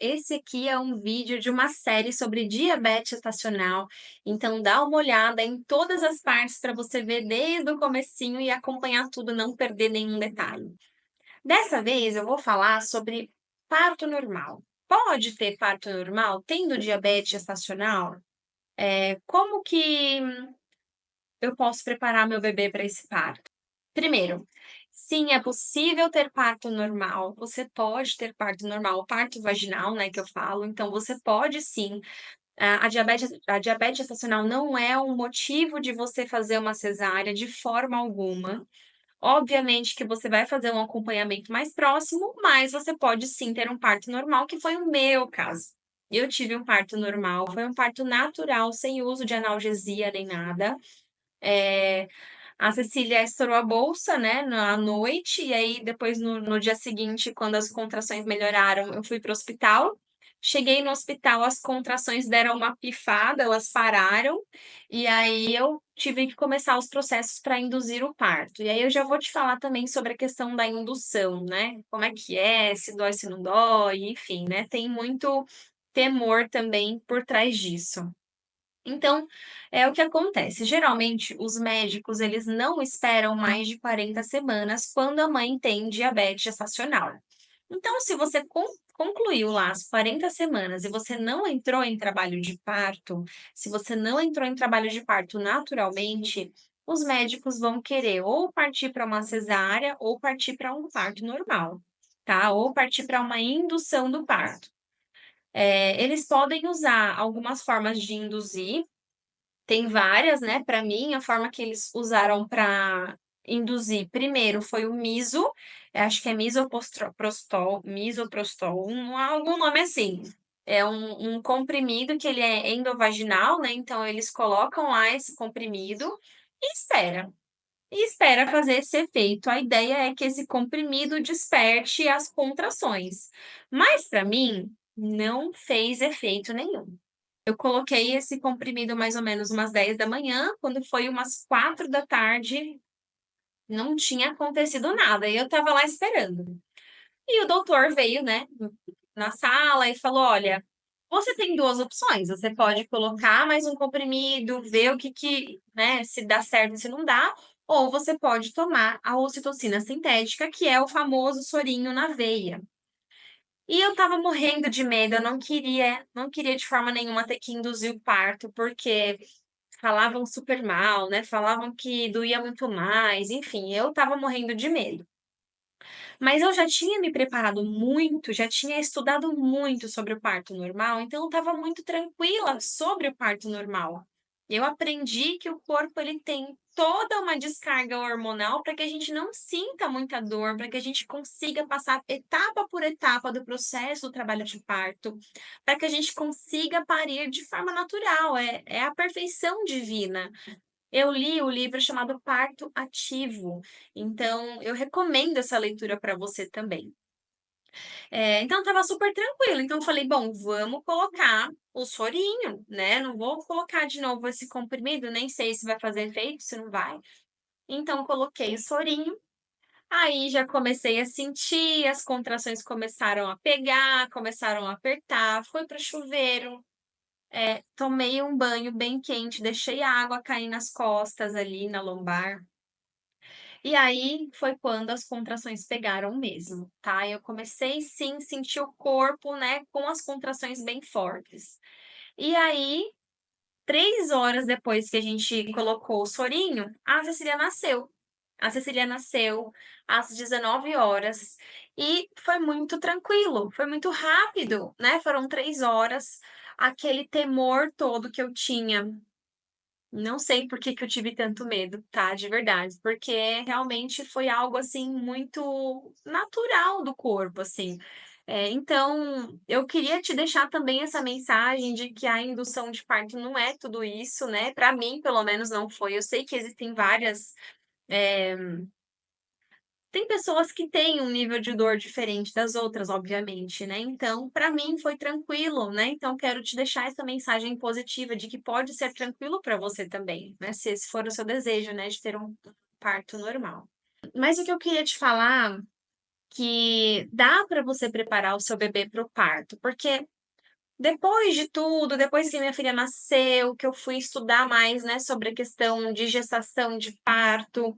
Esse aqui é um vídeo de uma série sobre diabetes gestacional, então dá uma olhada em todas as partes para você ver desde o comecinho e acompanhar tudo, não perder nenhum detalhe. Dessa vez eu vou falar sobre parto normal. Pode ter parto normal tendo diabetes gestacional? Como que eu posso preparar meu bebê para esse parto? Primeiro, sim, é possível ter parto normal. Você pode ter parto normal, parto vaginal, né, que eu falo. Então, você pode sim. A diabetes gestacional não é um motivo de você fazer uma cesárea de forma alguma. Obviamente que você vai fazer um acompanhamento mais próximo, mas você pode sim ter um parto normal, que foi o meu caso. Eu tive um parto normal, foi um parto natural, sem uso de analgesia nem nada. Eh, a Cecília estourou a bolsa, né, na noite, e aí depois no dia seguinte, quando as contrações melhoraram, eu fui para o hospital. Cheguei no hospital, as contrações deram uma pifada, elas pararam, e aí eu tive que começar os processos para induzir o parto. E aí eu já vou te falar também sobre a questão da indução, né, como é que é, se dói, se não dói, enfim, né, tem muito temor também por trás disso. Então, é o que acontece, geralmente os médicos eles não esperam mais de 40 semanas quando a mãe tem diabetes gestacional. Então se você concluiu lá as 40 semanas e você não entrou em trabalho de parto, se você não entrou em trabalho de parto naturalmente, os médicos vão querer ou partir para uma cesárea ou partir para um parto normal, tá? Ou partir para uma indução do parto. Eles podem usar algumas formas de induzir, tem várias, né, para mim, a forma que eles usaram para induzir, primeiro foi o miso, acho que é misoprostol, algum nome assim. É um comprimido que ele é endovaginal, né, então eles colocam lá esse comprimido e espera fazer esse efeito. A ideia é que esse comprimido desperte as contrações, mas para mim não fez efeito nenhum. Eu coloquei esse comprimido mais ou menos umas 10 da manhã, quando foi umas 4 da tarde, não tinha acontecido nada, e eu estava lá esperando. E o doutor veio, né, na sala e falou: "Olha, você tem 2 opções, você pode colocar mais um comprimido, ver o que, né, se dá certo, se não dá, ou você pode tomar a ocitocina sintética, que é o famoso sorinho na veia". E eu estava morrendo de medo, eu não queria de forma nenhuma ter que induzir o parto, porque falavam super mal, né, falavam que doía muito mais, enfim, eu estava morrendo de medo. Mas eu já tinha me preparado muito, já tinha estudado muito sobre o parto normal, então eu estava muito tranquila sobre o parto normal. Eu aprendi que o corpo ele tem toda uma descarga hormonal para que a gente não sinta muita dor, para que a gente consiga passar etapa por etapa do processo do trabalho de parto, para que a gente consiga parir de forma natural, é a perfeição divina. Eu li o livro chamado Parto Ativo, então eu recomendo essa leitura para você também. Então estava super tranquilo, então eu falei: "Bom, vamos colocar o sorinho, né, não vou colocar de novo esse comprimido, nem sei se vai fazer efeito, se não vai". Então coloquei o sorinho, aí já comecei a sentir, as contrações começaram a pegar, começaram a apertar, fui para o chuveiro, tomei um banho bem quente, deixei a água cair nas costas ali, na lombar. E aí foi quando as contrações pegaram mesmo, tá? Eu comecei sim sentir o corpo, né, com as contrações bem fortes. E aí, 3 horas depois que a gente colocou o sorinho, a Cecília nasceu. A Cecília nasceu às 19 horas e foi muito tranquilo, foi muito rápido, né? Foram 3 horas, aquele temor todo que eu tinha, não sei por que que eu tive tanto medo, tá, de verdade, porque realmente foi algo, assim, muito natural do corpo, assim. Então, eu queria te deixar também essa mensagem de que a indução de parto não é tudo isso, né, pra mim pelo menos não foi. Eu sei que existem várias, eh tem pessoas que têm um nível de dor diferente das outras, obviamente, né, então para mim foi tranquilo, né, então quero te deixar essa mensagem positiva de que pode ser tranquilo para você também, né, se esse for o seu desejo, né, de ter um parto normal. Mas o que eu queria te falar que dá para você preparar o seu bebê para o parto, porque depois de tudo, depois que minha filha nasceu, que eu fui estudar mais, né, sobre a questão de gestação, de parto,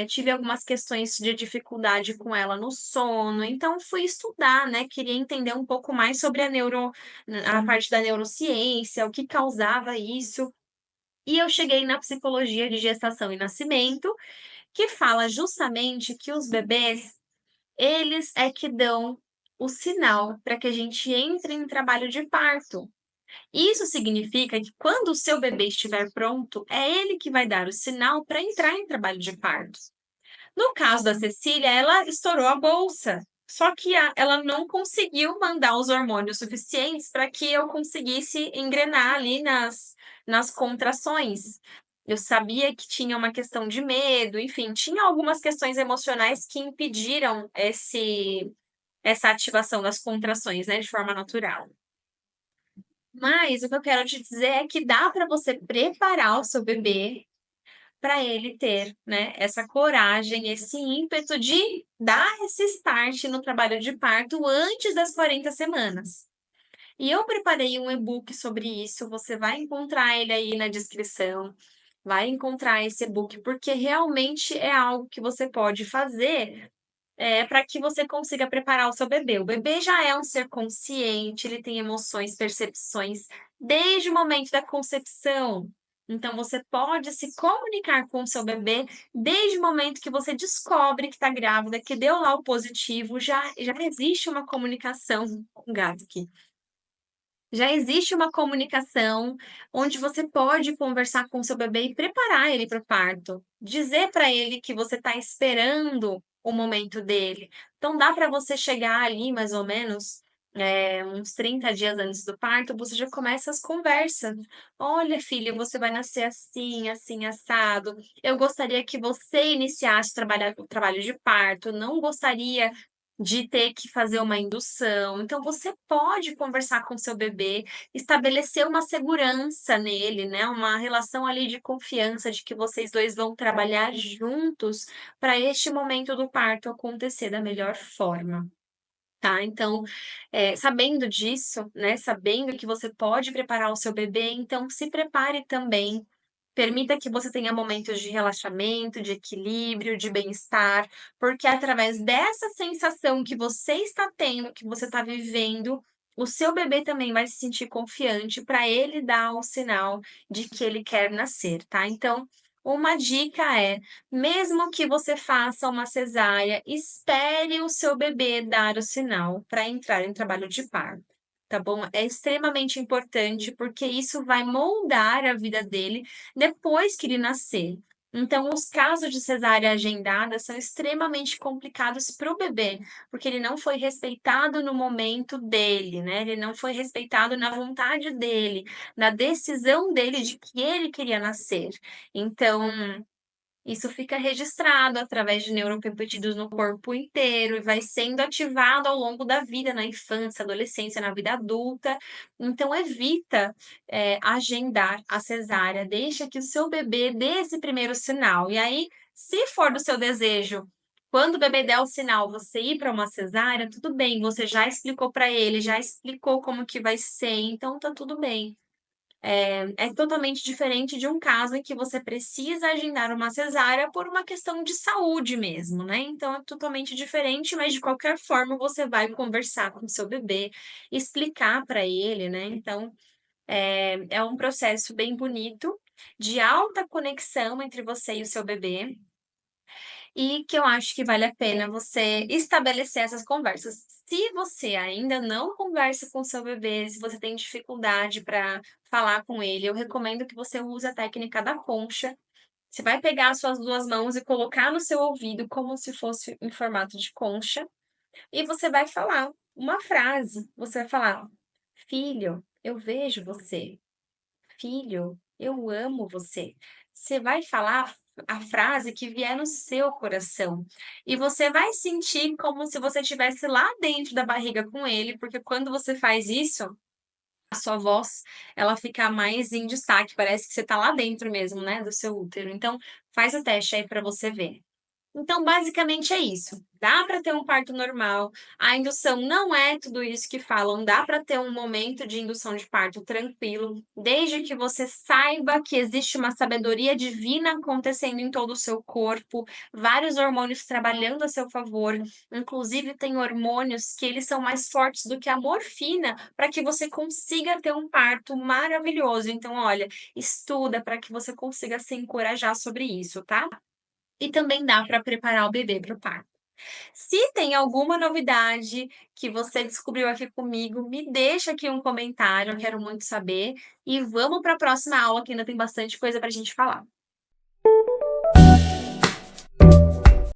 tive algumas questões de dificuldade com ela no sono, então fui estudar, né, queria entender um pouco mais sobre a parte da neurociência, o que causava isso, e eu cheguei na psicologia de gestação e nascimento, que fala justamente que os bebês, eles é que dão o sinal para que a gente entre em trabalho de parto. Isso significa que quando o seu bebê estiver pronto, é ele que vai dar o sinal para entrar em trabalho de parto. No caso da Cecília, ela estourou a bolsa, só que ela não conseguiu mandar os hormônios suficientes para que eu conseguisse engrenar ali nas contrações. Eu sabia que tinha uma questão de medo, enfim, tinha algumas questões emocionais que impediram essa ativação das contrações, né, de forma natural. Mas o que eu quero te dizer é que dá para você preparar o seu bebê para ele ter, né, essa coragem, esse ímpeto de dar esse start no trabalho de parto antes das 40 semanas. E eu preparei um e-book sobre isso, você vai encontrar ele aí na descrição, vai encontrar esse e-book, porque realmente é algo que você pode fazer, para que você consiga preparar o seu bebê. O bebê já é um ser consciente, ele tem emoções, percepções desde o momento da concepção. Então você pode se comunicar com o seu bebê desde o momento que você descobre que está grávida, que deu lá o positivo, já existe uma comunicação com o gato aqui. Já existe uma comunicação onde você pode conversar com o seu bebê e preparar ele para o parto, dizer para ele que você está esperando o momento dele. Então dá para você chegar ali mais ou menos, uns 30 dias antes do parto, você já começa as conversas. "Olha filho, você vai nascer assim, assim, assado. Eu gostaria que você iniciasse o trabalho de parto, não gostaria de ter que fazer uma indução. Então você pode conversar com seu bebê, estabelecer uma segurança nele, né, uma relação ali de confiança de que vocês 2 vão trabalhar juntos para este momento do parto acontecer da melhor forma. Tá, então, sabendo disso, né, sabendo que você pode preparar o seu bebê, então se prepare também, permita que você tenha momentos de relaxamento, de equilíbrio, de bem-estar, porque é através dessa sensação que você está tendo, que você está vivendo, o seu bebê também vai se sentir confiante para ele dar o sinal de que ele quer nascer, tá. Então, uma dica é, mesmo que você faça uma cesárea, espere o seu bebê dar o sinal para entrar em trabalho de parto, tá bom? É extremamente importante, porque isso vai moldar a vida dele depois que ele nascer. Então, os casos de cesárea agendada são extremamente complicados para o bebê, porque ele não foi respeitado no momento dele, né? Ele não foi respeitado na vontade dele, na decisão dele de que ele queria nascer. Então, isso fica registrado através de neuropeptídeos no corpo inteiro e vai sendo ativado ao longo da vida, na infância, adolescência, na vida adulta. Então evita, agendar a cesárea, deixa que o seu bebê dê esse primeiro sinal. E aí, se for do seu desejo, quando o bebê der o sinal, você ir para uma cesárea, tudo bem, você já explicou para ele, já explicou como que vai ser, então tá tudo bem. É totalmente diferente de um caso em que você precisa agendar uma cesárea por uma questão de saúde mesmo, né, então é totalmente diferente, mas de qualquer forma você vai conversar com o seu bebê, explicar para ele, né, então, é um processo bem bonito, de alta conexão entre você e o seu bebê, e que eu acho que vale a pena você estabelecer essas conversas. Se você ainda não conversa com o seu bebê, se você tem dificuldade para falar com ele, eu recomendo que você use a técnica da concha. Você vai pegar as suas 2 mãos e colocar no seu ouvido como se fosse em formato de concha, e você vai falar uma frase. Você vai falar: "Filho, eu vejo você. Filho, eu amo você". Você vai falar a frase que vier no seu coração. E você vai sentir como se você estivesse lá dentro da barriga com ele, porque quando você faz isso, a sua voz, ela fica mais em destaque, parece que você está lá dentro mesmo, né, do seu útero. Então, faz o teste aí para você ver. Então, basicamente é isso. Dá para ter um parto normal, a indução não é tudo isso que falam, dá para ter um momento de indução de parto tranquilo, desde que você saiba que existe uma sabedoria divina acontecendo em todo o seu corpo, vários hormônios trabalhando a seu favor, inclusive tem hormônios que eles são mais fortes do que a morfina, para que você consiga ter um parto maravilhoso. Então, olha, estuda para que você consiga se encorajar sobre isso, tá? E também dá para preparar o bebê para o parto. Se tem alguma novidade que você descobriu aqui comigo, me deixa aqui um comentário, eu quero muito saber. E vamos para a próxima aula que ainda tem bastante coisa para a gente falar.